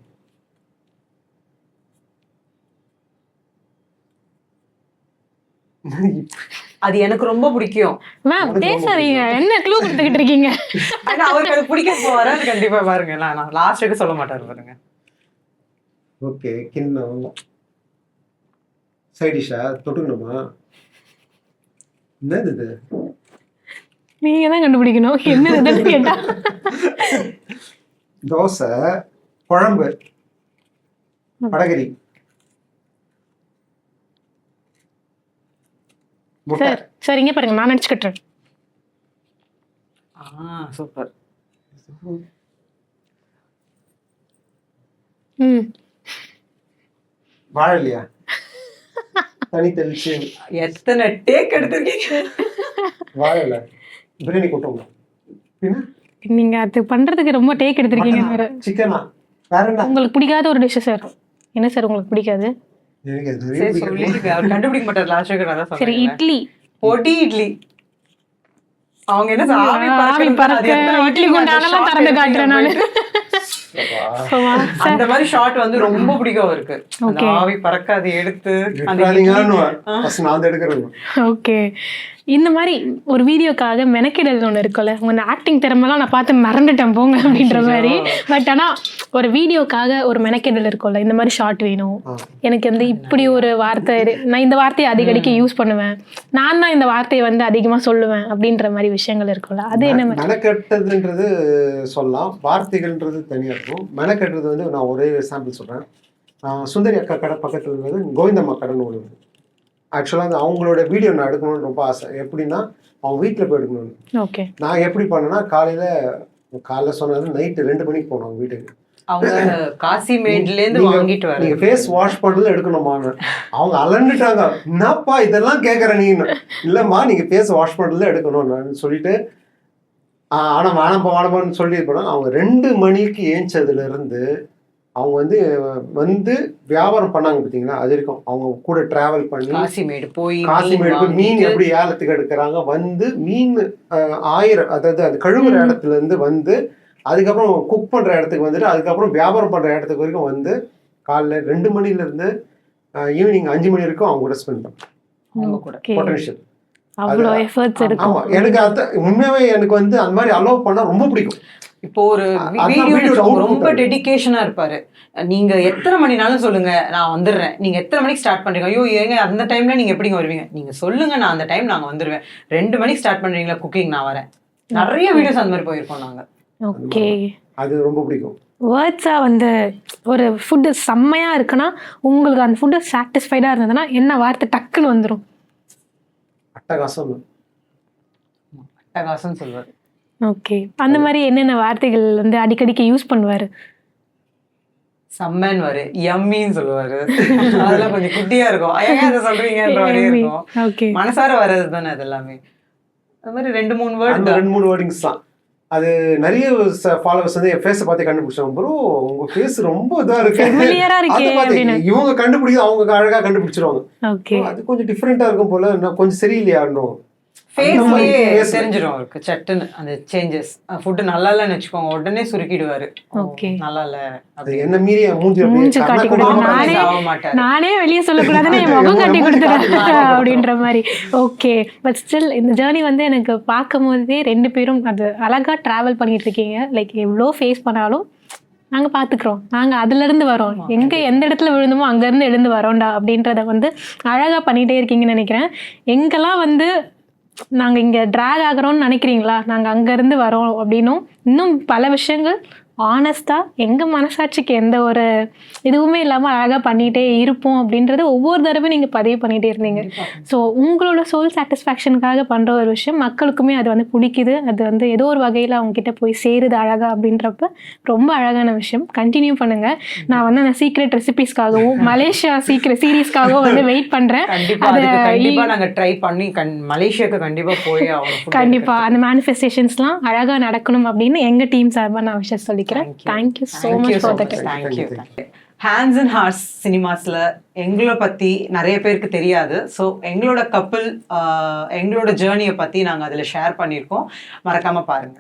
அது எனக்கு ரொம்ப பிடிக்கும். மேம் பேசாதீங்க, என்ன க்ளூ கொடுத்துக்கிட்டு இருக்கீங்க? ஆனா அவருக்கு அது பிடிக்க போவாரு, அது கண்டிப்பா பாருங்க. நான் லாஸ்ட்டுக்கு சொல்ல மாட்டாரு பாருங்க. ஓகே, கிண்ணம், சைட் டிஷ்ஷா, தொட்டுக்கணுமா? என்னது இது? நீங்க தான் கண்டுபிடிக்கணும். என்னதுன்னு கேட்டா. தோசை, குழம்பு, வடகரி, முட்டை. சார் இங்க பாருங்க, நான் நினைச்சுக்கிட்டேன். சூப்பர். வாழை இல்லையா? தனி தெளிச்சு எத்தனை டேக் எடுத்திருக்கீங்க? வாழை இல்ல, பிரியாணி கூட்டம். நீங்க அது பண்றதுக்கு ரொம்ப டேக் எடுத்திருக்கீங்க. சிக்கனா? வேற என்ன உங்களுக்கு பிடிக்காத ஒரு டிஷ் சார்? என்ன சார் உங்களுக்கு பிடிக்காது? கண்டுபிடிக்க மாட்டார் லாஸ்ட். சரி, இட்லி, பொடி இட்லி. அவங்க என்ன ஆவி பறக்க இட்லி குண்டானலாம் திறந்து காட்டுறேன் நானு. அந்த மாதிரி ஷாட் வந்து ரொம்ப பிடிக்கும் அவருக்கு. ஆவி பறக்க அதை எடுத்து ஓகே. இந்த மாதிரி ஒரு வீடியோக்காக மெனக்கிடல் ஒன்று இருக்கும்ல, உங்க ஆக்டிங் திறமெல்லாம் நான் பார்த்து மறந்துட்டேன் போங்க அப்படின்ற மாதிரி. பட் ஆனால் ஒரு வீடியோக்காக ஒரு மெனக்கிடல் இருக்கும்ல, இந்த மாதிரி ஷார்ட் வேணும் எனக்கு வந்து இப்படி ஒரு வார்த்தை, நான் இந்த வார்த்தையை அடிக்கடிக்கு யூஸ் பண்ணுவேன், நான் தான் இந்த வார்த்தையை வந்து அதிகமாக சொல்லுவேன் அப்படின்ற மாதிரி விஷயங்கள் இருக்கும்ல, அது என்ன? மெனக்கெட்டதுன்றது சொல்லலாம், வார்த்தைகள்ன்றது தனியாக இருக்கும். மெனக்கெட்டது வந்து நான் ஒரே சாம்பிள் சொல்கிறேன். சுந்தரி அக்கா கடை பக்கத்தில் வந்து கோவிந்தம்மா கடைன்னு ஒன்று. ஆக்சுவலாக வந்து அவங்களோட வீடியோ நான் எடுக்கணும்னு ரொம்ப ஆசை. எப்படின்னா அவங்க வீட்டில் போய் எடுக்கணும்னு. ஓகே. நான் எப்படி பண்ணேன்னா காலையில் சொன்னது நைட்டு 2 மணிக்கு போனோம் அவங்க வீட்டுக்கு. அவங்க காசிமேட்லேருந்து வாங்கிட்டு வர நீங்கள் ஃபேஸ் வாஷ் பண்ணுறது எடுக்கணுமான்னு அவங்க அலண்டுட்டாங்க. என்னப்பா இதெல்லாம் கேட்குற நீன்னு? இல்லைம்மா நீங்கள் ஃபேஸ் வாஷ் பண்ணுறதுல எடுக்கணும்னு சொல்லிட்டு ஆனால் வானப்பான்னு சொல்லி போனால் அவங்க 2 மணிக்கு ஏஞ்சதுலேருந்து அவங்க வந்து வியாபாரம் பண்ணாங்க பார்த்தீங்களா, அது வரைக்கும் அவங்க கூட டிராவல் பண்ணி காசிமேடு போய் மீன் எப்படி ஏலத்துக்கு எடுக்கிறாங்க, வந்து மீன் 1000, அதாவது அது கழுவுற இடத்துல இருந்து வந்து அதுக்கப்புறம் குக் பண்ணுற இடத்துக்கு வந்துட்டு அதுக்கப்புறம் வியாபாரம் பண்ணுற இடத்துக்கு வரைக்கும் வந்து காலைல 2 மணிலேருந்து ஈவினிங் 5 மணி வரைக்கும் அவங்க கூட ஸ்பெண்ட் பண்ண பொட்டன்ஷியல். ஆமாம், எனக்கு அது உண்மையாகவே எனக்கு வந்து அந்த மாதிரி அலோவ் பண்ணால் ரொம்ப பிடிக்கும். இப்போ ஒரு வீடியோ ரொம்ப டெடிகேஷனா இருப்பாரு. நீங்க எத்தனை மணினாலும் சொல்லுங்க, நான் வந்துடுறேன். நீங்க எத்தனை மணிக்கு ஸ்டார்ட் பண்றீங்க? ஐயோ ஏங்க அந்த டைம்ல நீங்க எப்படிங்க வருவீங்க? நீங்க சொல்லுங்க, நான் அந்த டைம் நாங்க வந்துருவேன். 2 மணிக்கு ஸ்டார்ட் பண்றீங்களா குக்கிங், நான் வரேன். நிறைய வீடியோஸ் அந்த மாதிரி போயிருக்கோம் நாங்க. ஓகே, அது ரொம்ப பிடிக்கும். வேர்ட்ஸா வந்து ஒரு ஃபுட்டு செம்மையா இருக்குன்னா, உங்களுக்கு அந்த ஃபுட்டு சாட்டிஸ்ஃபைடா இருந்ததுன்னா என்ன வார்த்தை டக்குன்னு வந்துடும்? அட்டகாசம். அட்டகாசம் சொல்வாரு. ஓகே, அந்த மாதிரி என்னென்ன வார்த்தைகள் வந்து அடிக்கடிக்கு யூஸ் பண்ணுவாரு? செம்மன் வரு, யம்மின்னு சொல்லுவாரு. அதெல்லாம் கொஞ்சம் குட்டியா இருக்கும். ஐயா அதை சொல்றீங்கன்ற மாதிரியே இருக்கும். ஓகே, மனசார வர்றது தானே அது எல்லாமே. அது மாதிரி 2-3 வேர்ட், 2-3 வேர்டிங்ஸ் தான். அது நிறைய ஃபாலோவர்ஸ் வந்து என் ஃபேஸை பார்த்து கண்டுபிடிச்சாங்க. ப்ரோ உங்க ஃபேஸ் ரொம்ப இதா இருக்கு, இவங்க கண்டுபிடிக்க அவங்க அழகா கண்டுபிடிச்சிருவாங்க. அது கொஞ்சம் டிஃப்ரெண்டா இருக்கும் போல, கொஞ்சம் சரியில்லையாடணும் தெரிஞ்சிடும் அவருக்கு சட்டுன்னு அந்த சேஞ்சஸ். ஃபுட் நல்லா இல்லைன்னு வச்சுக்கோங்க, உடனே சுருக்கிடுவாரு. நல்லா இல்ல, அது என்ன மீறி மூஞ்சி காட்டி கொடுத்து நானே வெளியே சொல்லக்கூடாதுன்னு என் முகம் காட்டி கொடுத்துறேன் அப்படின்ற மாதிரி. ஓகே, பட் ஸ்டில் இந்த ஜேர்னி வந்து எனக்கு பார்க்கும் போதே 2 பேரும் அது அழகா டிராவல் பண்ணிட்டு இருக்கீங்க. லைக் எவ்வளோ ஃபேஸ் பண்ணாலும் நாங்கள் பார்த்துக்குறோம், நாங்கள் அதுலேருந்து வரோம், எங்கே எந்த இடத்துல விழுந்தோமோ அங்கேருந்து எழுந்து வரோம்டா அப்படின்றத வந்து அழகாக பண்ணிகிட்டே இருக்கீங்கன்னு நினைக்கிறேன். எங்கெல்லாம் வந்து நாங்கள் இங்கே ட்ராக் ஆகிறோம்னு நினைக்கிறீங்களா, நாங்கள் அங்கேருந்து வரோம் அப்படின்னும் இன்னும் பல விஷயங்கள் ஆனஸ்ட்டாக எங்கள் மனசாட்சிக்கு எந்த ஒரு இதுவுமே இல்லாமல் அழகாக பண்ணிகிட்டே இருப்போம் அப்படின்றது ஒவ்வொரு தடவை நீங்கள் பதிவு பண்ணிகிட்டே இருந்தீங்க. ஸோ உங்களோட சோல் சாட்டிஸ்ஃபேக்ஷனுக்காக பண்ணுற ஒரு விஷயம் மக்களுக்குமே அது வந்து பிடிக்குது, அது வந்து ஏதோ ஒரு வகையில் அவங்ககிட்ட போய் சேருது அழகாக அப்படின்றப்ப ரொம்ப அழகான விஷயம். கண்டினியூ பண்ணுங்கள். நான் வந்து அந்த சீக்ரெட் ரெசிபிஸ்க்காகவும் மலேசியா சீரீஸ்க்காகவும் வந்து வெயிட் பண்ணுறேன். கண்டிப்பாக நாங்கள் ட்ரை பண்ணி மலேசியாவுக்கு கண்டிப்பாக போய் கண்டிப்பாக அந்த மேனிஃபெஸ்டேஷன்ஸ்லாம் அழகாக நடக்கணும் அப்படின்னு எங்கள் டீம் சார்பாக நான் விஷயம் சொல்லி Thank you so much for that. Thank you. Hands and Hearts சினிமாஸ்ல எங்களை பத்தி நிறைய பேருக்கு தெரியாது. ஸோ எங்களோட கப்பிள் எங்களோட ஜேர்னியை பத்தி நாங்கள் அதில் ஷேர் பண்ணியிருக்கோம். மறக்காம பாருங்க.